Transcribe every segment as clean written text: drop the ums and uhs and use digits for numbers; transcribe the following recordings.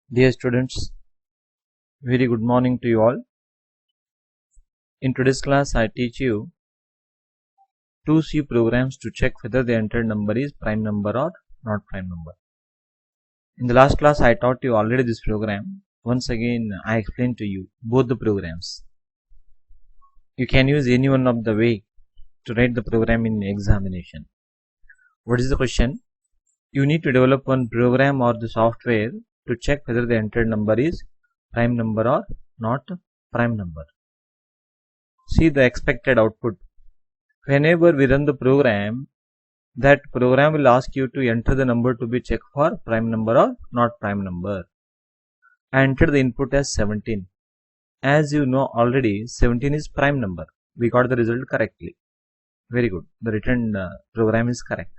Dear students, very good morning to you all. In today's class, I teach you two C programs to check whether the entered number is prime number or not prime number. In the last class, I taught you already this program. Once again, I explained to you both the programs. You can use any one of the way to write the program in examination. What is the question? You need to develop one program or the software to check whether the entered number is prime number or not prime number. See the expected output. Whenever we run the program, that program will ask you to enter the number to be checked for prime number or not prime number. I entered the input as 17. As you know already, 17 is prime number. We got the result correctly. Very good. The written program is correct.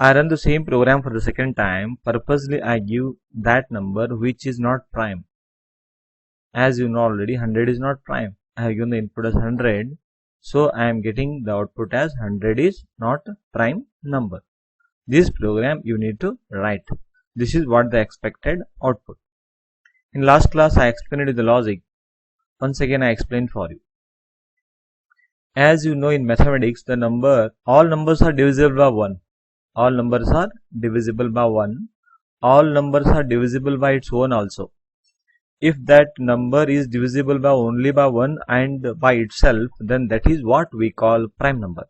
I run the same program for the second time. Purposely I give that number which is not prime. As you know already, 100 is not prime. I have given the input as 100. So I am getting the output as 100 is not prime number. This program you need to write. This is what the expected output. In last class I explained the logic. Once again I explained for you. As you know in mathematics, all numbers are divisible by 1. All numbers are divisible by 1. All numbers are divisible by its own also. If that number is divisible by only by 1 and by itself, then that is what we call prime number.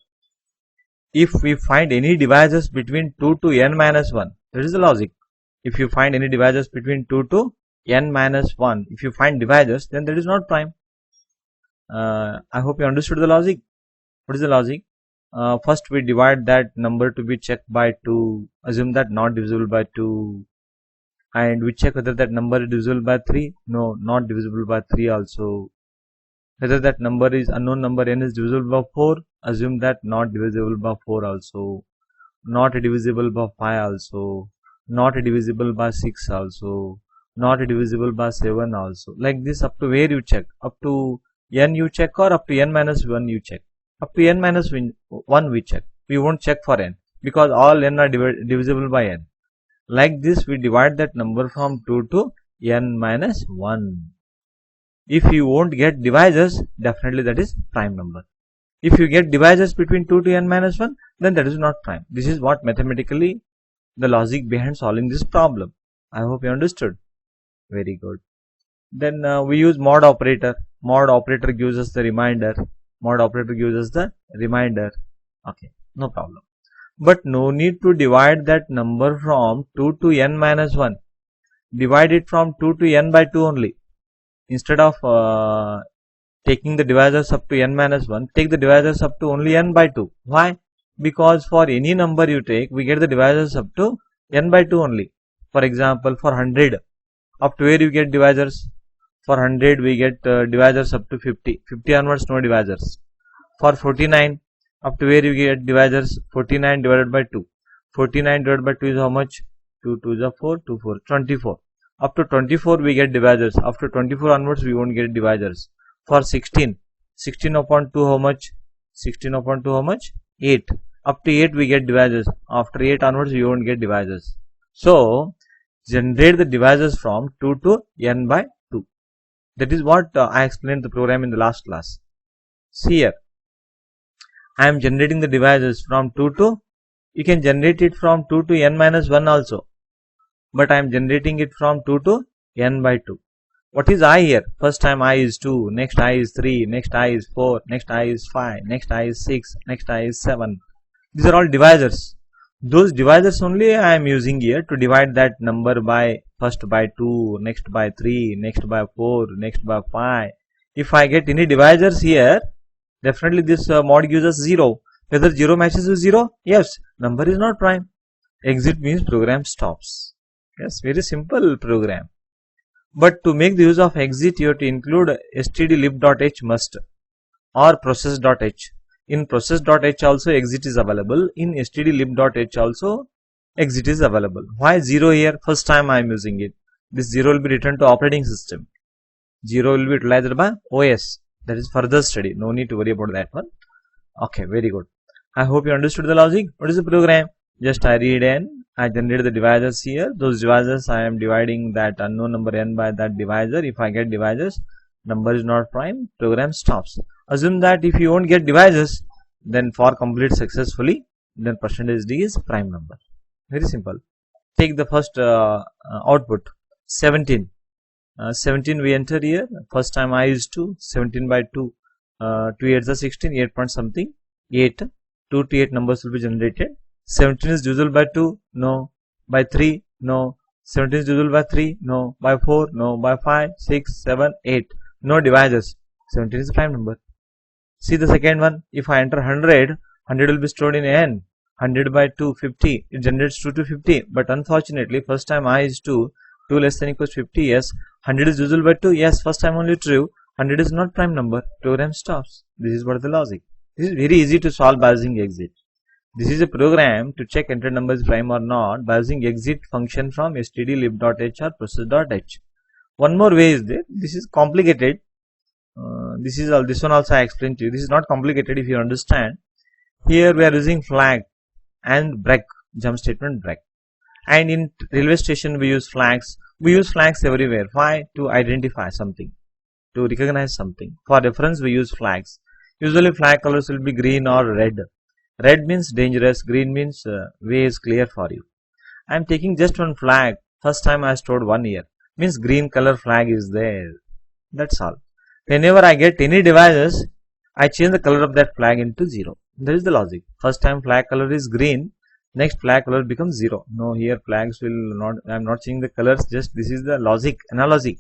If we find any divisors between 2 to n minus 1, that is the logic. If you find any divisors between 2 to n minus 1, if you find divisors, then that is not prime. I hope you understood the logic. What is the logic? First we divide that number to be checked by 2, assume that not divisible by 2, and we check whether that number is divisible by 3, no, not divisible by 3 also. Whether that number is unknown number n is divisible by 4, assume that not divisible by 4 also, not divisible by 5 also, not divisible by 6 also, not divisible by 7 also. Like this, up to where you check, up to n you check or up to n minus 1 you check. Up to n minus 1 we check. We won't check for n because all n are divisible by n. Like this we divide that number from 2 to n minus 1. If you won't get divisors, definitely that is prime number. If you get divisors between 2 to n minus 1, then that is not prime. This is what mathematically the logic behind solving this problem. I hope you understood. Very good. Then we use mod operator. Mod operator gives us the remainder. Mod operator gives us the remainder. Okay, no problem. But no need to divide that number from 2 to n minus 1. Divide it from 2 to n by 2 only. Instead of taking the divisors up to n minus 1, take the divisors up to only n by 2. Why? Because for any number you take, we get the divisors up to n by 2 only. For example, for 100, up to where you get divisors? For 100 we get divisors up to 50. 50 onwards no divisors. For 49, up to where you get divisors? 49 divided by 2. 49 divided by 2 is how much? 2 2 is 4, 2 4, 24. Up to 24 we get divisors. After 24 onwards we won't get divisors. For 16, 16 upon 2 how much? 16 upon 2 how much? 8. Up to 8 we get divisors. After 8 onwards we won't get divisors. So, generate the divisors from 2 to n by 2. That is what I explained the program in the last class. See here. I am generating the divisors from 2 to, you can generate it from 2 to n minus 1 also. But I am generating it from 2 to n by 2. What is I here? First time I is 2, next I is 3, next I is 4, next I is 5, next I is 6, next I is 7. These are all divisors. Those divisors only I am using here to divide that number by, first by 2, next by 3, next by 4, next by 5. If I get any divisors here, definitely this mod gives us 0. Whether 0 matches with 0? Yes, number is not prime. Exit means program stops. Yes, very simple program. But to make the use of exit, you have to include stdlib.h must or process.h. In process.h also exit is available. In stdlib.h also exit is available. Why 0 here? First time I am using it. This 0 will be returned to operating system. 0 will be utilized by OS. That is further study. No need to worry about that one. Okay, very good. I hope you understood the logic. What is the program? Just I read and I generated the divisors here. Those divisors I am dividing that unknown number n by that divisor. If I get divisors, number is not prime, program stops. Assume that if you won't get divisors, then for complete successfully, then percentage D is prime number. Very simple. Take the first output 17. 17 we enter here. First time I is 2. 17 by 2. 2 8 is 16. 8 point something. 8. 2 to 8 numbers will be generated. 17 is divisible by 2, no. By 3, no. 17 is divisible by 3, no. By 4, no. By 5, 6, 7, 8. No divisors. 17 is a prime number. See the second one. If I enter 100, 100 will be stored in n. 100 by 2, 50. It generates 2 to 50. But unfortunately, first time I is 2. 2 less than equals 50, yes. 100 is divisible by 2, yes. First time only true. 100 is not prime number. Program stops. This is what the logic. This is very easy to solve by using exit. This is a program to check entered number is prime or not by using exit function from stdlib.h or process.h. One more way is there. This is complicated. This one also I explained to you. This is not complicated if you understand. Here we are using flag and break, jump statement break. And in railway station we use flags. We use flags everywhere. Why? To identify something, to recognize something. For reference we use flags. Usually flag colors will be green or red. Red means dangerous, green means way is clear for you. I am taking just one flag. First time I stored 1 year. Means green color flag is there. That's all. Whenever I get any devices, I change the color of that flag into 0. That is the logic. First time flag color is green. Next flag color becomes 0. No, here flags will not, I am not changing the colors. Just this is the logic, analogy.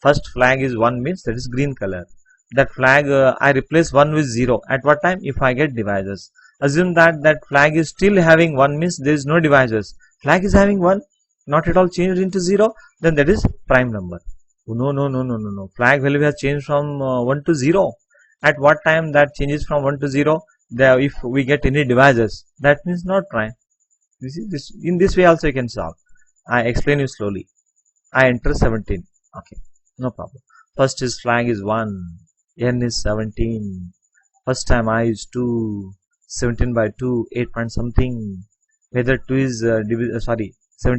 First flag is 1 means that is green color. That flag I replace 1 with 0. At what time? If I get divisors. Assume that that flag is still having 1 means there is no divisors. Flag is having 1, not at all changed into 0, then that is prime number. No. Flag value has changed from 1 to 0. At what time that changes from 1 to 0? There, if we get any divisors, that means not prime. In this way also you can solve. I explain you slowly. I enter 17. Okay, no problem. First is flag is 1, n is 17. First time I is 2. 17 by 2, 8 point something. Whether 2 is 17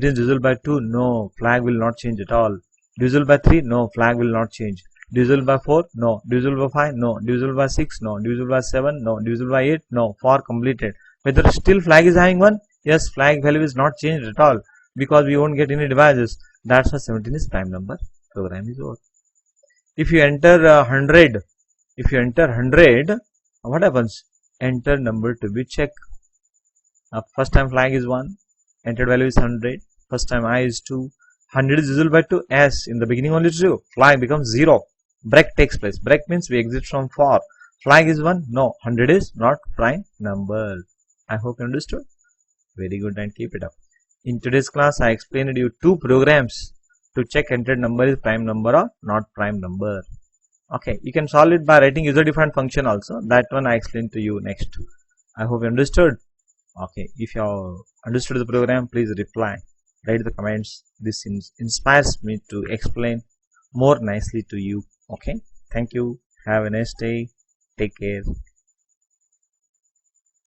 is divisible by 2, no, flag will not change at all. Divisible by 3, no, flag will not change. Divisible by 4, no. Divisible by 5, no. Divisible by 6, no. Divisible by 7, no. Divisible by 8, no. For completed. Whether still flag is having 1, yes, flag value is not changed at all because we won't get any divisors. That's why 17 is prime number. Program is over. If you enter 100, what happens? Enter number to be checked. First time flag is 1, entered value is 100. First time I is 2. 100 is divisible by 2. Yes, in the beginning only 2. Flag becomes 0. Break takes place. Break means we exit from for. Flag is 1. No, 100 is not prime number. I hope you understood. Very good, and keep it up. In today's class, I explained you 2 programs to check entered number is prime number or not prime number. Okay, you can solve it by writing user defined function also. That one I explain to you next. I hope you understood. Okay, if you understood the program, please reply. Write the comments. This inspires me to explain more nicely to you. Okay, thank you. Have a nice day. Take care.